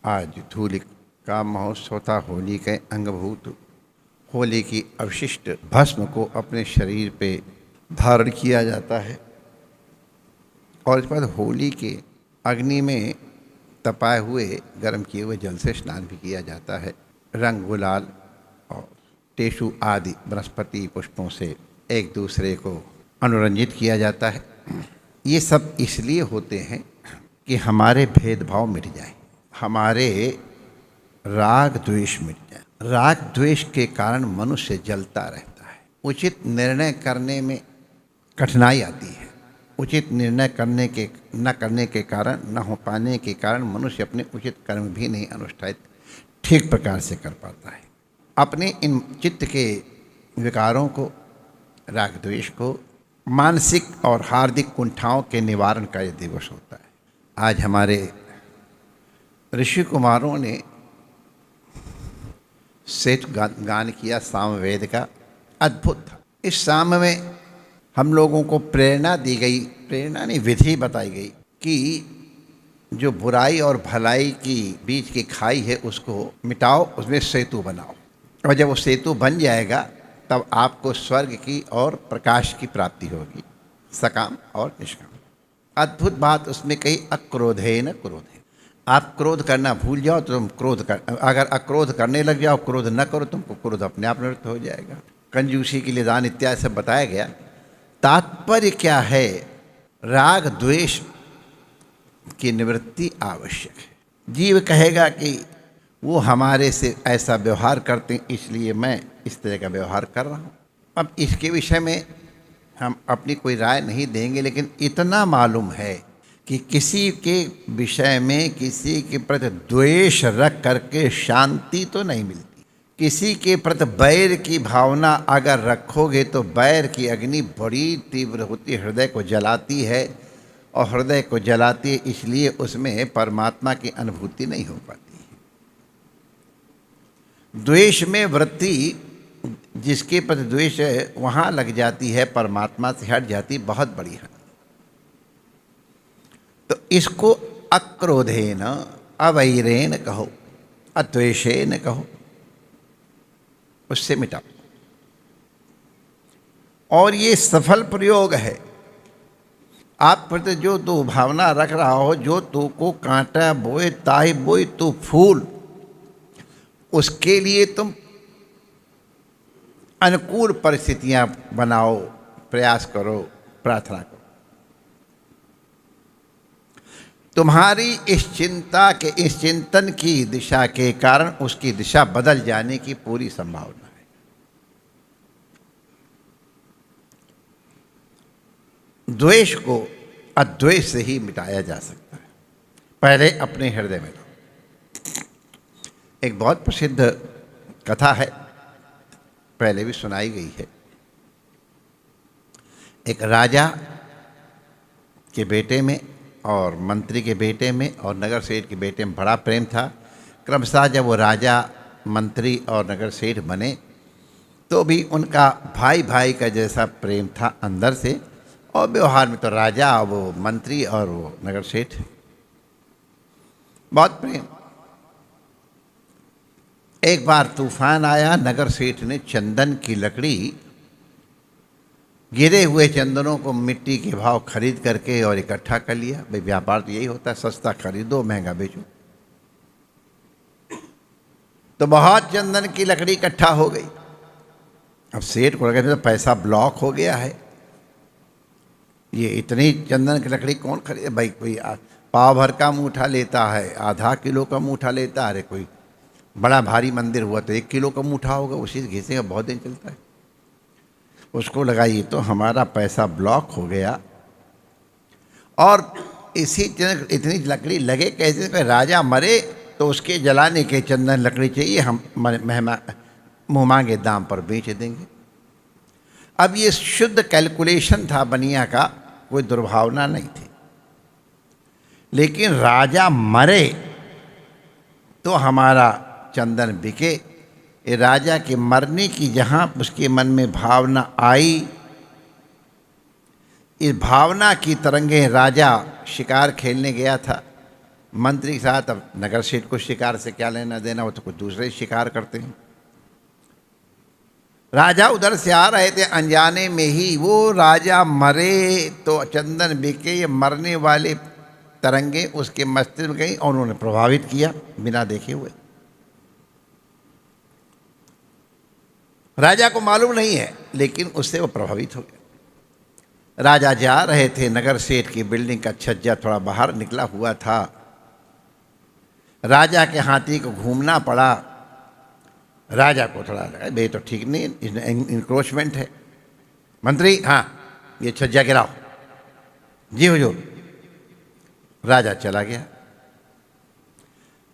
आज धूलिका महोत्सव था। होली के अंगभूत होली की अवशिष्ट भस्म को अपने शरीर पे धारण किया जाता है और इसके बाद होली के अग्नि में तपाए हुए गर्म किए हुए जल से स्नान भी किया जाता है। रंग गुलाल और टेसु आदि वनस्पति पुष्पों से एक दूसरे को अनुरंजित किया जाता है। ये सब इसलिए होते हैं कि हमारे भेदभाव मिट जाए, हमारे राग द्वेष मिट जाए। राग द्वेष के कारण मनुष्य जलता रहता है। उचित निर्णय करने में कठिनाई आती है। उचित निर्णय न करने के कारण, न हो पाने के कारण मनुष्य अपने उचित कर्म भी नहीं अनुष्ठानित ठीक प्रकार से कर पाता है। अपने इन चित्त के विकारों को, राग द्वेष को, मानसिक और हार्दिक कुंठाओं के निवारण का यह दिवस होता है। आज हमारे ऋषि कुमारों ने सेठ गान किया सामवेद का, अद्भुत था। इस साम में हम लोगों को प्रेरणा दी गई, प्रेरणा नहीं विधि बताई गई कि जो बुराई और भलाई की बीच की खाई है उसको मिटाओ, उसमें सेतु बनाओ, और जब वो सेतु बन जाएगा तब आपको स्वर्ग की और प्रकाश की प्राप्ति होगी, सकाम और निष्काम। अद्भुत बात उसमें कही, अक्रोधेन क्रोधेन। आप क्रोध करना भूल जाओ तो तुम क्रोध कर, अगर अक्रोध करने लग जाओ, क्रोध न करो, तुमको क्रोध अपने आप निवृत्त हो जाएगा। कंजूसी के लिए दान इत्यादि सब बताया गया। तात्पर्य क्या है? राग द्वेष की निवृत्ति आवश्यक है। जीव कहेगा कि वो हमारे से ऐसा व्यवहार करते हैं इसलिए मैं इस तरह का व्यवहार कर रहा हूँ। अब इसके विषय में हम अपनी कोई राय नहीं देंगे, लेकिन इतना मालूम है कि किसी के विषय में किसी के प्रति द्वेष रख करके शांति तो नहीं मिलती। किसी के प्रति बैर की भावना अगर रखोगे तो बैर की अग्नि बड़ी तीव्र होती है, हृदय को जलाती है, और हृदय को जलाती है इसलिए उसमें परमात्मा की अनुभूति नहीं हो पाती। द्वेष में वृत्ति जिसके प्रति द्वेष है वहाँ लग जाती है, परमात्मा से हट जाती, बहुत बड़ी है। तो इसको अक्रोधेन अवैरेन कहो, अद्वेषेन कहो, उससे मिटाओ। और ये सफल प्रयोग है। आप प्रति जो तू भावना रख रहा हो, जो तू को कांटा बोए ताहि बोए तू फूल, उसके लिए तुम अनुकूल परिस्थितियां बनाओ, प्रयास करो, प्रार्थना करो। तुम्हारी इस चिंता के, इस चिंतन की दिशा के कारण उसकी दिशा बदल जाने की पूरी संभावना है। द्वेष को अद्वेष से ही मिटाया जा सकता है। पहले अपने हृदय में लो। एक बहुत प्रसिद्ध कथा है, पहले भी सुनाई गई है। एक राजा के बेटे में और मंत्री के बेटे में और नगर सेठ के बेटे में बड़ा प्रेम था। क्रमशः जब वो राजा, मंत्री और नगर सेठ बने तो भी उनका भाई भाई का जैसा प्रेम था अंदर से, और व्यवहार में तो राजा, वो मंत्री और वो नगर सेठ, बहुत प्रेम। एक बार तूफान आया, नगर सेठ ने चंदन की लकड़ी, गिरे हुए चंदनों को मिट्टी के भाव खरीद करके और इकट्ठा कर लिया। भाई व्यापार तो यही होता है, सस्ता खरीदो महंगा बेचो। तो बहुत चंदन की लकड़ी इकट्ठा हो गई। अब सेठ को लगा तो पैसा ब्लॉक हो गया है, ये इतनी चंदन की लकड़ी कौन खरीदे। भाई कोई पाव भर का मूठा लेता है, आधा किलो का मूठा लेता है, अरे कोई बड़ा भारी मंदिर हुआ तो 1 किलो का मूठा होगा, उसी से घिसेगा, बहुत दिन चलता है। उसको लगा ये तो हमारा पैसा ब्लॉक हो गया, और इसी इतनी लकड़ी लगे कैसे? राजा मरे तो उसके जलाने के चंदन लकड़ी चाहिए, हम मुँह मांगे दाम पर बेच देंगे। अब ये शुद्ध कैलकुलेशन था बनिया का, कोई दुर्भावना नहीं थी। लेकिन राजा मरे तो हमारा चंदन बिके। ये राजा के मरने की जहाँ उसके मन में भावना आई, इस भावना की तरंगे, राजा शिकार खेलने गया था, मंत्री के साथ अब नगर सेठ को शिकार से क्या लेना देना, वो तो कुछ दूसरे शिकार करते हैं। राजा उधर से आ रहे थे, अनजाने में ही वो राजा मरे तो चंदन बिके, ये मरने वाले तरंगे उसके मस्तिष्क में गई और उन्होंने प्रभावित किया बिना देखे हुए। राजा को मालूम नहीं है, लेकिन उससे वो प्रभावित हो गया। राजा जा रहे थे, नगर सेठ की बिल्डिंग का छज्जा थोड़ा बाहर निकला हुआ था। राजा के हाथी को घूमना पड़ा। राजा को थोड़ा लगा भाई तो ठीक नहीं, इंक्रोचमेंट है। मंत्री, हाँ ये छज्जा गिराओ। जी हुजूर। राजा चला गया।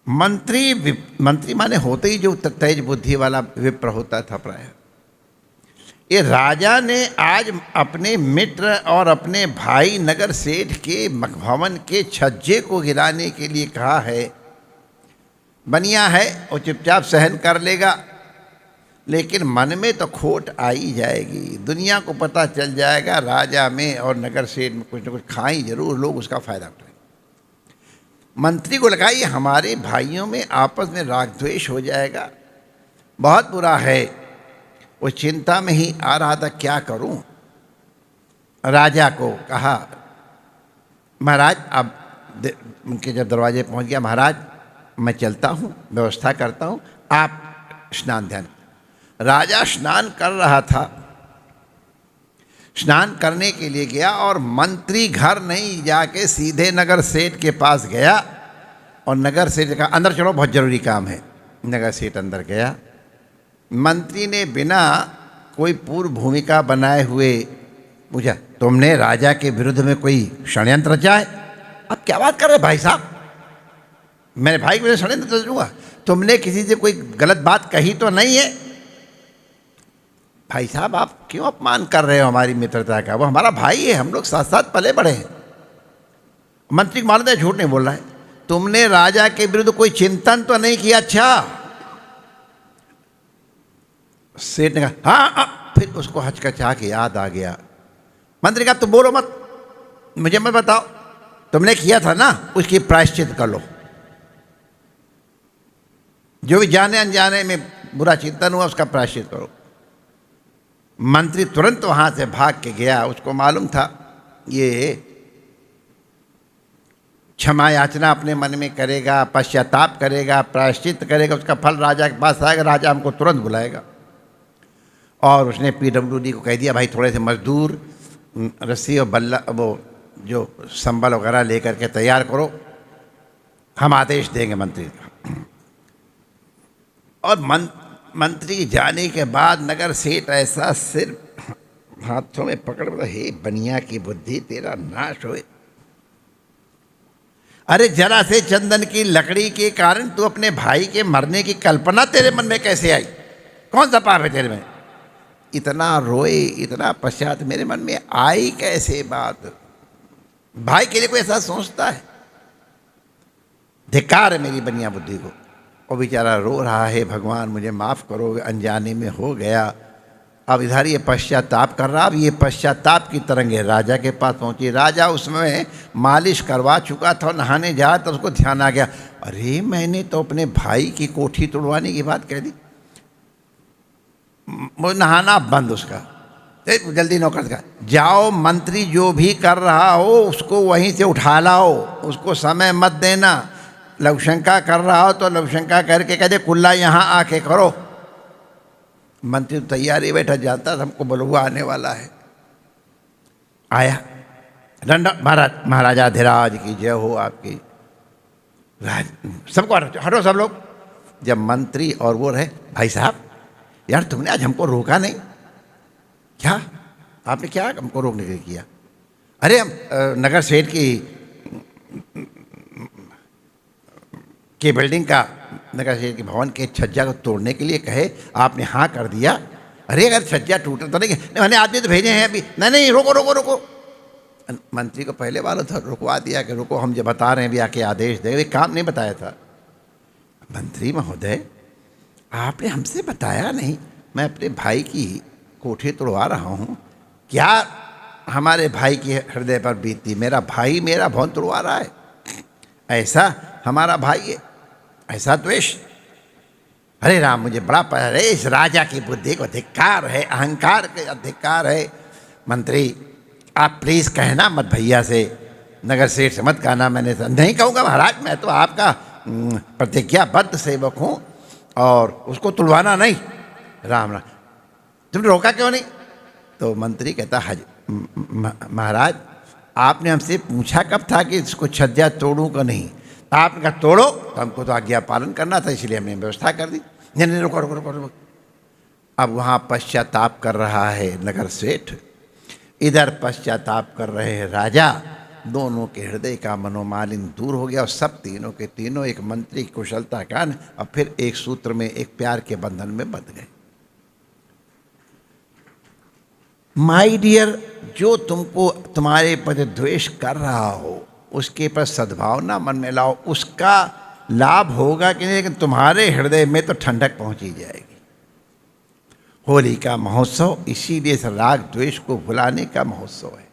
मंत्री माने होते ही जो तेज बुद्धि वाला विप्र होता था प्राय, ये राजा ने आज अपने मित्र और अपने भाई नगर सेठ के भवन के छज्जे को गिराने के लिए कहा है। बनिया है वो चुपचाप सहन कर लेगा, लेकिन मन में तो खोट आ ही जाएगी। दुनिया को पता चल जाएगा राजा में और नगर सेठ में कुछ न कुछ खाई जरूर, लोग उसका फायदा उठाएंगे। मंत्री को लगा ये हमारे भाइयों में आपस में राग द्वेष हो जाएगा, बहुत बुरा है। वो चिंता में ही आ रहा था क्या करूं। राजा को कहा, महाराज अब उनके जब दरवाजे पहुंच गया, महाराज मैं चलता हूं, व्यवस्था करता हूं, आप स्नान ध्यान। राजा स्नान कर रहा था, स्नान करने के लिए गया और मंत्री घर नहीं जाके सीधे नगर सेठ के पास गया और नगर सेठ ने कहा अंदर चलो बहुत ज़रूरी काम है। नगर सेठ अंदर गया। मंत्री ने बिना कोई पूर्व भूमिका बनाए हुए पूछा, तुमने राजा के विरुद्ध में कोई षड्यंत्र रचा है? अब क्या बात कर रहे भाई साहब, मेरे भाई के विरुद्ध षड्यंत्र रचूंगा? तुमने किसी से कोई गलत बात कही तो नहीं है? भाई साहब आप क्यों अपमान कर रहे हो हमारी मित्रता का? वो हमारा भाई है, हम लोग साथ साथ पले बड़े हैं। मंत्री को मालूम है झूठ नहीं बोल रहा है। तुमने राजा के विरुद्ध कोई चिंतन तो नहीं किया? अच्छा। सेठ ने कहा हाँ। फिर उसको हचकचा के याद आ गया। मंत्री कहा तुम बोलो मत, मुझे मत बताओ, तुमने किया था ना, उसकी प्रायश्चित कर लो। जो भी जाने अनजाने में बुरा चिंतन हुआ उसका प्रायश्चित करो। मंत्री तुरंत वहां से भाग के गया। उसको मालूम था ये क्षमा याचना अपने मन में करेगा, पश्चाताप करेगा, प्रायश्चित करेगा, उसका फल राजा के पास आएगा, राजा हमको तुरंत बुलाएगा। और उसने पीडब्ल्यूडी को कह दिया भाई थोड़े से मजदूर रस्सी और बल्ला वो जो संबल वगैरह लेकर के तैयार करो, हम आदेश देंगे मंत्री का। और मंत्री के जाने के बाद नगर सेठ ऐसा सिर हाथों में पकड़ बोला, हे बनिया की बुद्धि तेरा नाश होए। अरे जरा से चंदन की लकड़ी के कारण तू अपने भाई के मरने की कल्पना तेरे मन में कैसे आई? कौन सा पाप है तेरे में? इतना रोए, इतना पश्चात मेरे मन में आई कैसे बात? भाई के लिए कोई ऐसा सोचता है? धिक्कार है मेरी बनिया बुद्धि को। और बेचारा रो रहा है, भगवान मुझे माफ़ करो, अनजाने में हो गया। अब इधर ये पश्चाताप कर रहा। अब ये पश्चाताप की तरंगे राजा के पास पहुंची। राजा उसमें मालिश करवा चुका था, नहाने जा तो उसको ध्यान आ गया, अरे मैंने तो अपने भाई की कोठी तोड़वाने की बात कह दी। वो नहाना बंद उसका। जल्दी नौकर का जाओ, मंत्री जो भी कर रहा हो उसको वहीं से उठा लाओ, उसको समय मत देना। लवशंका कर रहा हो तो लवशंका करके कह दे कुल्ला यहाँ आके करो। मंत्री तो तैयार ही बैठा, जानता था हमको बलुआ आने वाला है। आया दंड महाराजा धीराज की जय हो आपकी। सबको हटो सब लोग। जब मंत्री और वो रहे, भाई साहब यार तुमने आज हमको रोका नहीं, क्या आपने क्या हमको रोकने के लिए किया? अरे हम नगर सेठ की बिल्डिंग का, नगर सेठ के भवन के छज्जा को तोड़ने के लिए कहे, आपने हाँ कर दिया। अरे अगर छज्जा टूटा तो नहीं, मैंने आदमी तो भेजे हैं अभी। नहीं रोको रोको रोको। मंत्री को पहले वाला था रुकवा दिया कि रुको हम जो बता रहे हैं अभी आके आदेश दे, काम नहीं बताया था। मंत्री महोदय आपने हमसे बताया नहीं, मैं अपने भाई की कोठी तोड़वा रहा हूँ, क्या हमारे भाई के हृदय पर बीतती? मेरा भाई मेरा भवन तोड़वा रहा है। ऐसा हमारा भाई है, ऐसा द्वेष। अरे राम, मुझे बड़ा अरे इस राजा की बुद्धि को धिक्कार है, अहंकार के अधिकार है। मंत्री, आप प्लीज कहना मत भैया से, नगर सेठ से मत कहना। मैंने नहीं कहूँगा महाराज, मैं तो आपका प्रतिज्ञाबद्ध सेवक हूँ और उसको तुलवाना नहीं। राम राम, तुमने रोका क्यों नहीं? तो मंत्री कहता, हज महाराज, आपने हमसे पूछा कब था कि इसको छज्जा तोड़ूं का नहीं? आपने कहा तोड़ो, तो हमको तो आज्ञा पालन करना था, इसलिए हमने व्यवस्था कर दी। नहीं नहीं, रुको रुको रुको रुको। अब वहाँ पश्चाताप कर रहा है नगर सेठ, इधर पश्चाताप कर रहे हैं राजा। दोनों के हृदय का मनोमालिन्य दूर हो गया और सब तीनों के तीनों एक मंत्री की कुशलता का और फिर एक सूत्र में, एक प्यार के बंधन में बंध गए। माय डियर, जो तुमको तुम्हारे पर द्वेष कर रहा हो उसके पर सद्भावना मन में लाओ, उसका लाभ होगा कि नहीं, लेकिन तुम्हारे हृदय में तो ठंडक पहुंची जाएगी। होली का महोत्सव इसीलिए राग द्वेष को भुलाने का महोत्सव है।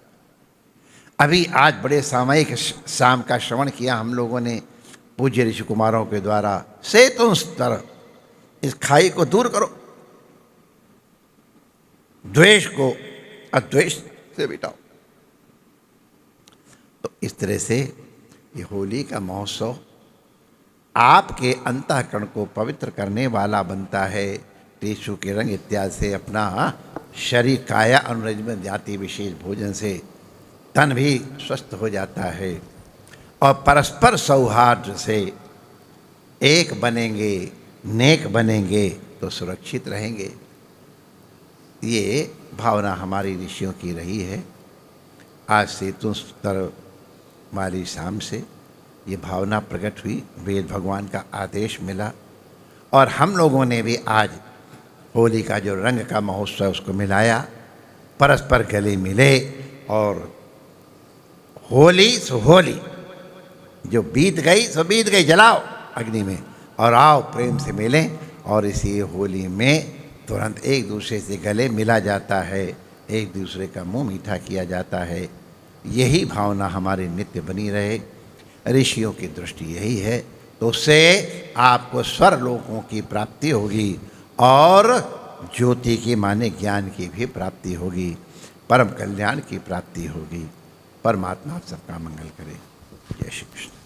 अभी आज बड़े सामयिक शाम का श्रवण किया हम लोगों ने पूज्य ऋषि कुमारों के द्वारा। से तुम स्तर, इस खाई को दूर करो, द्वेष को अद्वेष से मिटाओ। तो इस तरह से ये होली का महोत्सव आपके अंतःकरण को पवित्र करने वाला बनता है। टेसु के रंग इत्यादि से, अपना शरीर काया अनुरजन जाति विशेष भोजन से तन भी स्वस्थ हो जाता है और परस्पर सौहार्द से एक बनेंगे, नेक बनेंगे तो सुरक्षित रहेंगे। ये भावना हमारी ऋषियों की रही है। आज से तुम स्तर वाली शाम से ये भावना प्रकट हुई, वेद भगवान का आदेश मिला और हम लोगों ने भी आज होली का जो रंग का महोत्सव उसको मिलाया, परस्पर गले मिले और होली सो होली, जो बीत गई सो बीत गई, जलाओ अग्नि में और आओ प्रेम से मिलें। और इसी होली में तुरंत एक दूसरे से गले मिला जाता है, एक दूसरे का मुंह मीठा किया जाता है। यही भावना हमारी नित्य बनी रहे, ऋषियों की दृष्टि यही है। तो उससे आपको स्वर्लोकों की प्राप्ति होगी और ज्योति की माने ज्ञान की भी प्राप्ति होगी, परम कल्याण की प्राप्ति होगी। परमात्मा आप सबका मंगल करे। जय श्री कृष्ण।